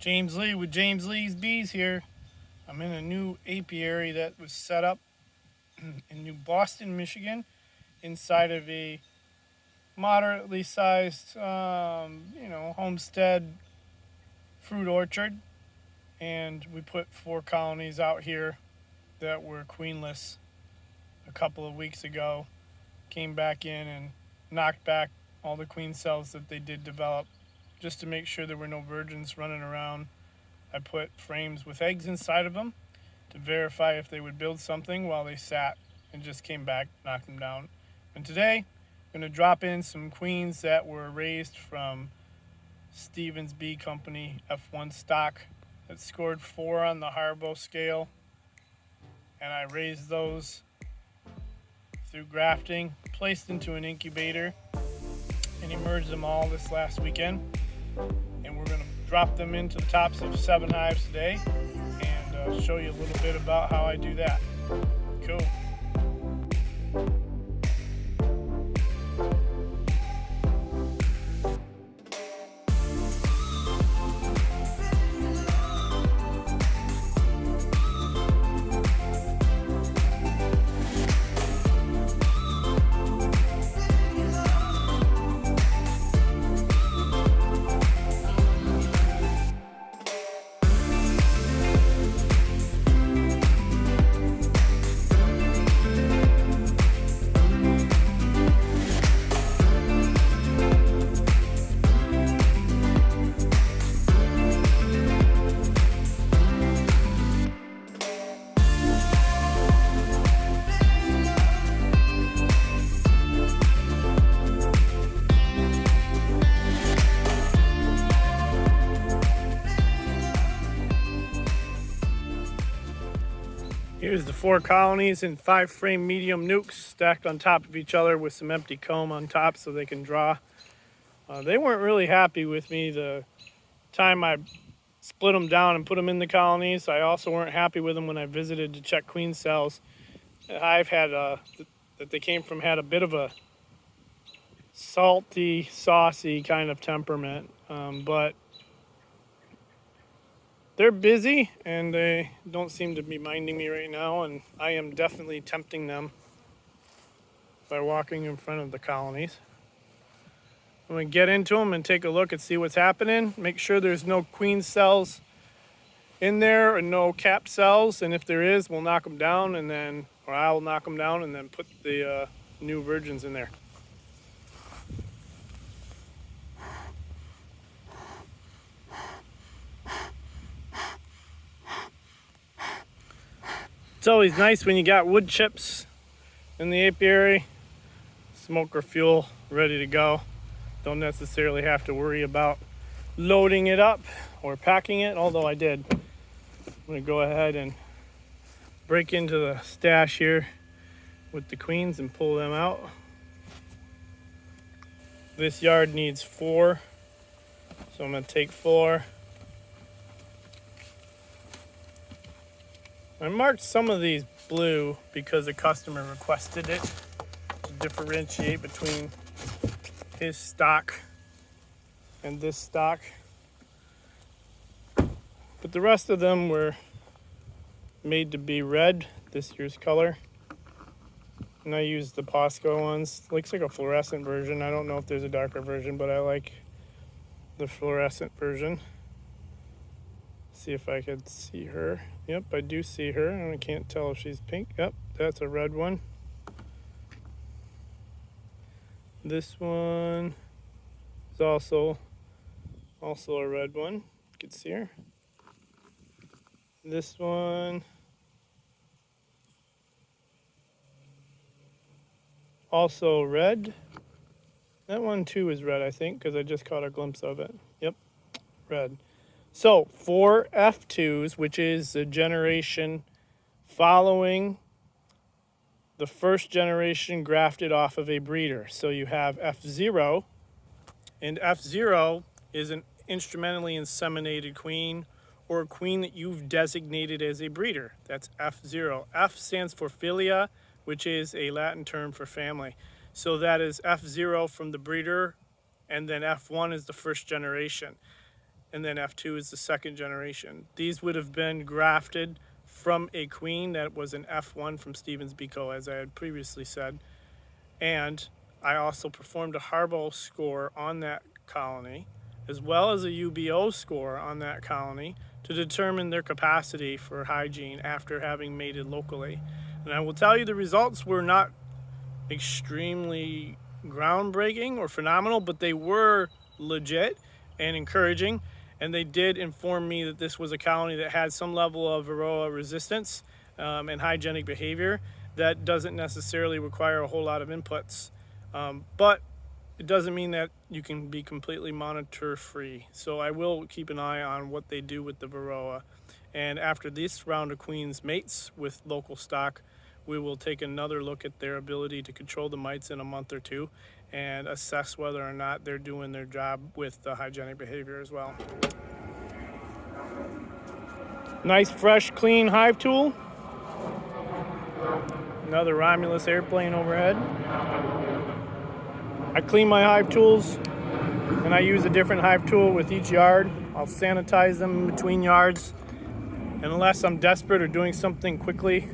James Lee with James Lee's Bees here. I'm in a new apiary that was set up in New Boston, Michigan, inside of a moderately sized, homestead fruit orchard. And we put 4 colonies out here that were queenless a couple of weeks ago. Came back in and knocked back all the queen cells that they did develop just to make sure there were no virgins running around. I put frames with eggs inside of them to verify if they would build something while they sat, and just came back, knocked them down. And today, I'm going to drop in some queens that were raised from Stevens Bee Company F1 stock that scored 4 on the Harbo scale. And I raised those through grafting, placed into an incubator, and emerged them all this last weekend. And we're going to drop them into the tops of 7 hives today and show you a little bit about how I do that. Cool. Here's the 4 colonies in 5-frame medium Nucs stacked on top of each other with some empty comb on top so they can draw. They weren't really happy with me the time I split them down and put them in the colonies. I also weren't happy with them when I visited to check queen cells. The hive that they came from had a bit of a salty, saucy kind of temperament, but they're busy and they don't seem to be minding me right now, and I am definitely tempting them by walking in front of the colonies. I'm going to get into them and take a look and see what's happening. Make sure there's no queen cells in there and no capped cells, and if there is, we'll knock them down, and then, or I'll knock them down and then put the new virgins in there. It's always nice when you got wood chips in the apiary, smoker fuel ready to go. Don't necessarily have to worry about loading it up or packing it, although I did. I'm going to go ahead and break into the stash here with the queens and pull them out. This yard needs 4, so I'm going to take 4. I marked some of these blue because a customer requested it to differentiate between his stock and this stock. But the rest of them were made to be red, this year's color. And I used the Posco ones. Looks like a fluorescent version. I don't know if there's a darker version, but I like the fluorescent version. See if I could see her. Yep, I do see her, and I can't tell if she's pink. Yep, that's a red one. This one is also a red one. You can see her. This one also red. That one too is red, I think, because I just caught a glimpse of it. Yep, red. So 4 F2s, which is the generation following the first generation grafted off of a breeder. So you have F0, and F0 is an instrumentally inseminated queen, or a queen that you've designated as a breeder. That's F0. F stands for filia, which is a Latin term for family. So that is F0 from the breeder, and then F1 is the first generation. and then F2 is the second generation. These would have been grafted from a queen that was an F1 from Stevens Biko, as I had previously said. And I also performed a Harbo score on that colony, as well as a UBO score on that colony, to determine their capacity for hygiene after having mated locally. And I will tell you, the results were not extremely groundbreaking or phenomenal, but they were legit and encouraging. And they did inform me that this was a colony that had some level of varroa resistance and hygienic behavior that doesn't necessarily require a whole lot of inputs. But it doesn't mean that you can be completely monitor free. So I will keep an eye on what they do with the varroa. And after this round of queens mates with local stock, we will take another look at their ability to control the mites in a month or two and assess whether or not they're doing their job with the hygienic behavior as well. Nice, fresh, clean hive tool. Another Romulus airplane overhead. I clean my hive tools and I use a different hive tool with each yard. I'll sanitize them between yards. And unless I'm desperate or doing something quickly,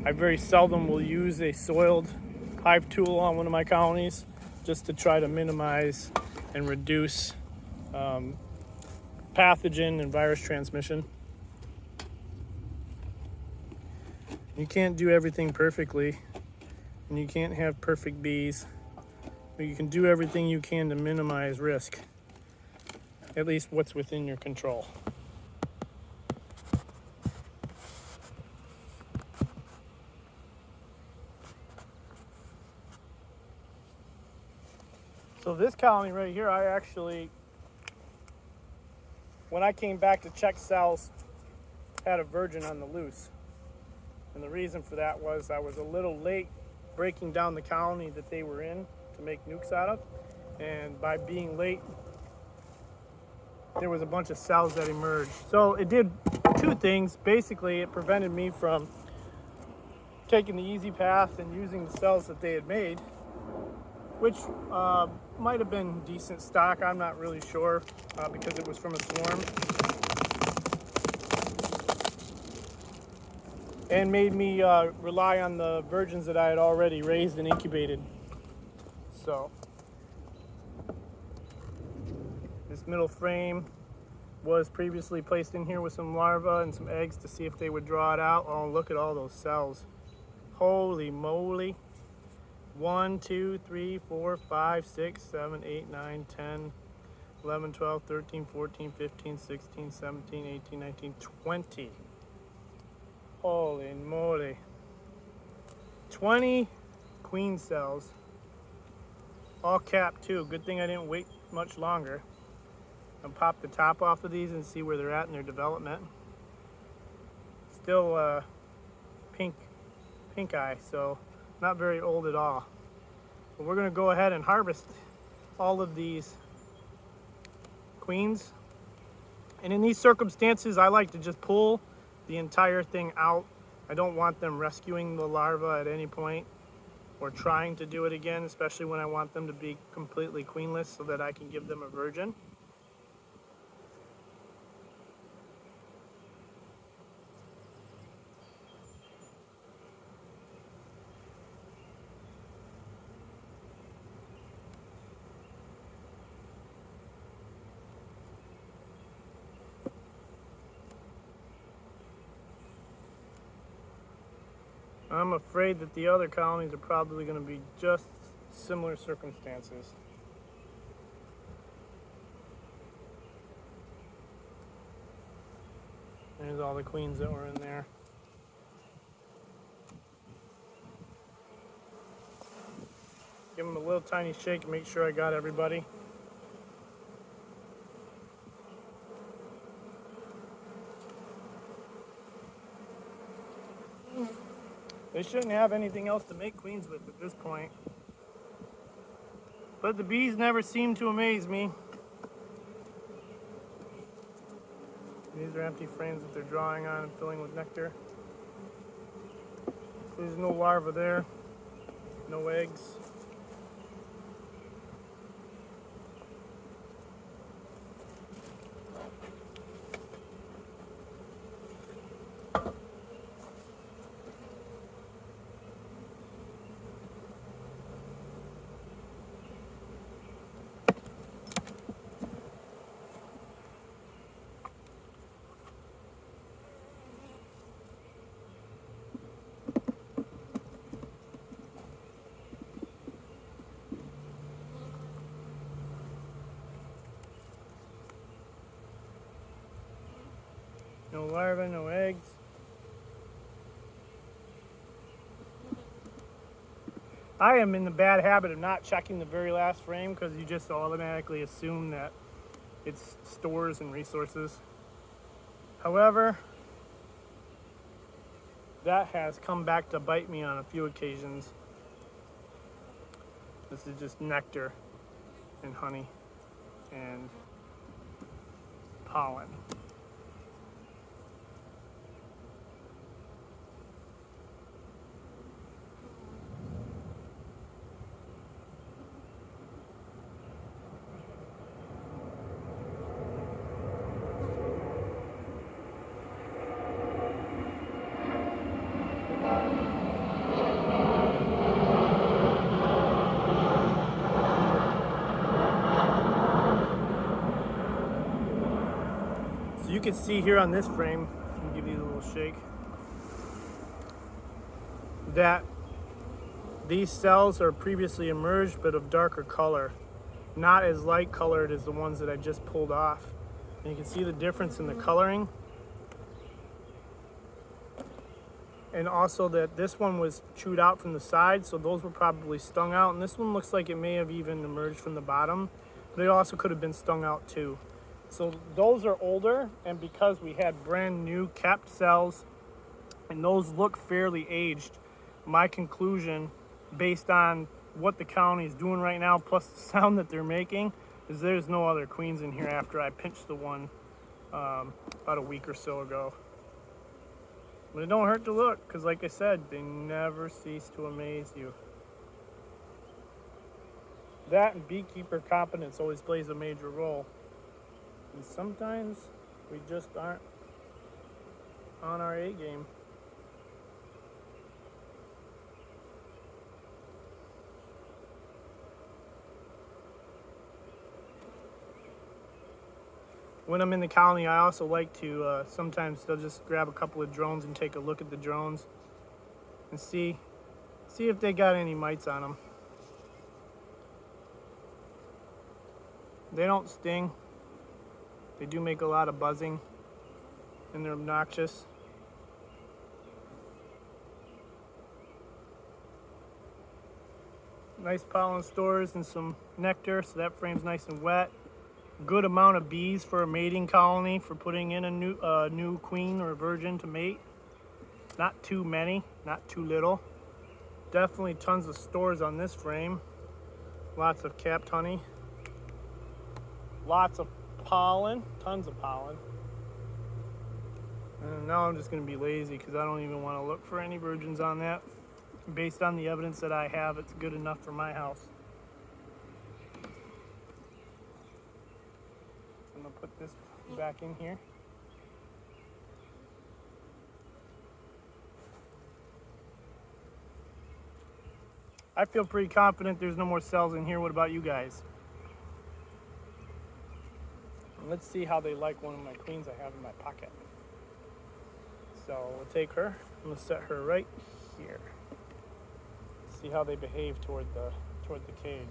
I very seldom will use a soiled hive tool on one of my colonies just to try to minimize and reduce pathogen and virus transmission. You can't do everything perfectly, and you can't have perfect bees, but you can do everything you can to minimize risk, at least what's within your control. So this colony right here, I actually, when I came back to check cells, had a virgin on the loose. And the reason for that was I was a little late breaking down the colony that they were in to make Nucs out of. And by being late, there was a bunch of cells that emerged. So it did two things. Basically, it prevented me from taking the easy path and using the cells that they had made, which might have been decent stock. I'm not really sure because it was from a swarm. And made me rely on the virgins that I had already raised and incubated. So this middle frame was previously placed in here with some larvae and some eggs to see if they would draw it out. Oh, look at all those cells. Holy moly. 1, 2, 3, 4, 5, 6, 7, 8, 9, 10, 11, 12, 13, 14, 15, 16, 17, 18, 19, 20. Holy moly. 20 queen cells. All capped too. Good thing I didn't wait much longer. I'll pop the top off of these and see where they're at in their development. Still pink eye, so not very old at all. But we're going to go ahead and harvest all of these queens. And in these circumstances, I like to just pull the entire thing out. I don't want them rescuing the larva at any point or trying to do it again, especially when I want them to be completely queenless so that I can give them a virgin. I'm afraid that the other colonies are probably going to be just similar circumstances. There's all the queens that were in there. Give them a little tiny shake and make sure I got everybody. They shouldn't have anything else to make queens with at this point. But the bees never seem to amaze me. These are empty frames that they're drawing on and filling with nectar. There's no larva there, no eggs. No larvae, no eggs. I am in the bad habit of not checking the very last frame because you just automatically assume that it's stores and resources. However, that has come back to bite me on a few occasions. This is just nectar and honey and pollen. So you can see here on this frame, I'll give you a little shake, that these cells are previously emerged but of darker color, not as light colored as the ones that I just pulled off. And you can see the difference in the coloring. And also that this one was chewed out from the side, so those were probably stung out. And this one looks like it may have even emerged from the bottom, but it also could have been stung out too. So those are older, and because we had brand new kept cells, and those look fairly aged, my conclusion, based on what the colony is doing right now, plus the sound that they're making, is there's no other queens in here after I pinched the one about a week or so ago. But it don't hurt to look, because like I said, they never cease to amaze you. That and beekeeper competence always plays a major role. And sometimes we just aren't on our A game. When I'm in the colony, I also like to, sometimes they'll just grab a couple of drones and take a look at the drones and see if they got any mites on them. They don't sting. They do make a lot of buzzing, and they're obnoxious. Nice pollen stores and some nectar, so that frame's nice and wet. Good amount of bees for a mating colony, for putting in a new queen or a virgin to mate. Not too many, not too little. Definitely tons of stores on this frame. Lots of capped honey. Lots of pollen, tons of pollen. And now I'm just going to be lazy because I don't even want to look for any virgins on that. Based on the evidence that I have, it's good enough for my house. I'm going to put this back in here. I feel pretty confident there's no more cells in here. What about you guys? Let's see how they like one of my queens I have in my pocket. So we'll take her. I'm gonna set her right here. See how they behave toward the cage.